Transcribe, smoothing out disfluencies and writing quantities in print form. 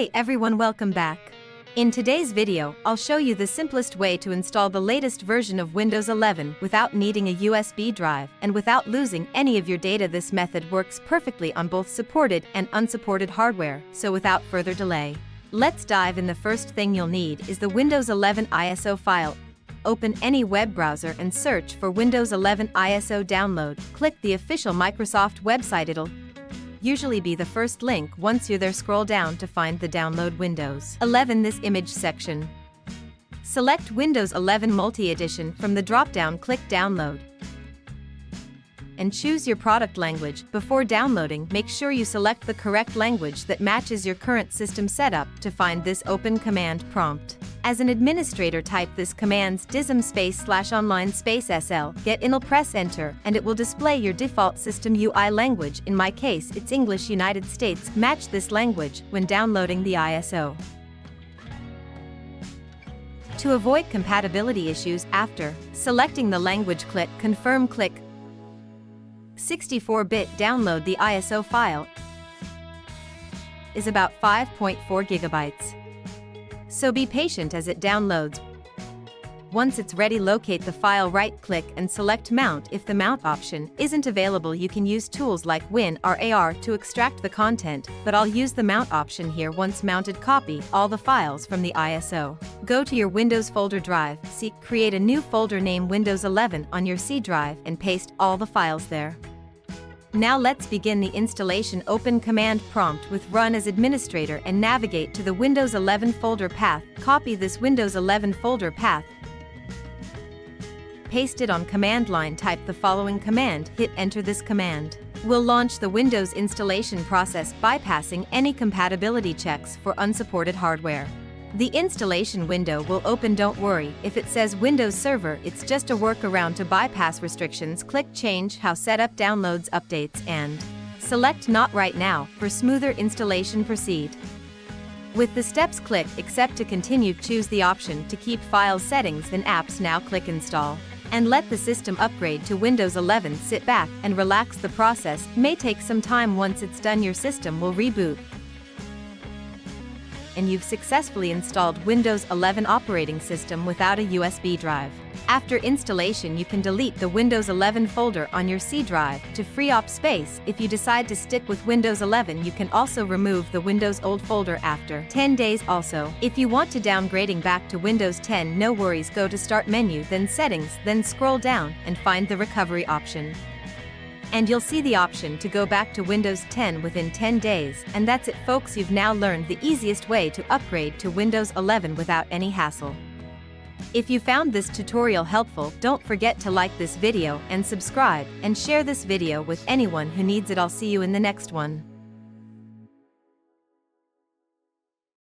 Hey everyone, welcome back. In today's video, I'll show you the simplest way to install the latest version of Windows 11 without needing a USB drive and without losing any of your data. This method works perfectly on both supported and unsupported hardware, so without further delay, let's dive in. The first thing you'll need is the Windows 11 ISO file. Open any web browser and search for Windows 11 ISO download. Click the official Microsoft website. It'll usually be the first link. Once you're there, scroll down to find the download Windows 11 this image section. Select Windows 11 Multi-Edition from the drop-down, click Download, and choose your product language. Before downloading, make sure you select the correct language that matches your current system setup. To find this, open Command Prompt. As an administrator, type this commands /online/sl get in. Press Enter, and it will display your default system UI language. In my case, it's English United States. Match this language when downloading the ISO. To avoid compatibility issues, after selecting the language, click Confirm. Click 64-bit. Download. The ISO file is about 5.4 gigabytes. So be patient as it downloads. Once it's ready, locate the file, right-click and select Mount. If the Mount option isn't available, you can use tools like Win or AR to extract the content, but I'll use the Mount option here. Once mounted, copy all the files from the ISO. Go to your Windows folder drive, create a new folder, name Windows 11 on your C drive, and paste all the files there. Now let's begin the installation. Open Command Prompt with Run as administrator and navigate to the Windows 11 folder path. Copy this Windows 11 folder path, paste it on command line, type the following command, hit enter. This command will launch the Windows installation process, bypassing any compatibility checks for unsupported hardware. The installation window will open. Don't worry if it says Windows Server, it's just a workaround to bypass restrictions. Click Change How Setup Downloads Updates and select Not Right Now for smoother installation. Proceed with the steps. Click Accept to continue. Choose the option to keep file settings, then Apps. Now click Install and let the system upgrade to Windows 11. Sit back and relax. The process may take some time. Once it's done, your system will reboot and you've successfully installed Windows 11 operating system without a USB drive. After installation, you can delete the Windows 11 folder on your C drive to free up space. If you decide to stick with Windows 11, you can also remove the Windows old folder after 10 days. Also, if you want to downgrading back to Windows 10, no worries. Go to Start menu, then Settings, then scroll down and find the Recovery option. And you'll see the option to go back to Windows 10 within 10 days. And that's it, folks. You've now learned the easiest way to upgrade to Windows 11 without any hassle. If you found this tutorial helpful, don't forget to like this video and subscribe, and share this video with anyone who needs it. I'll see you in the next one.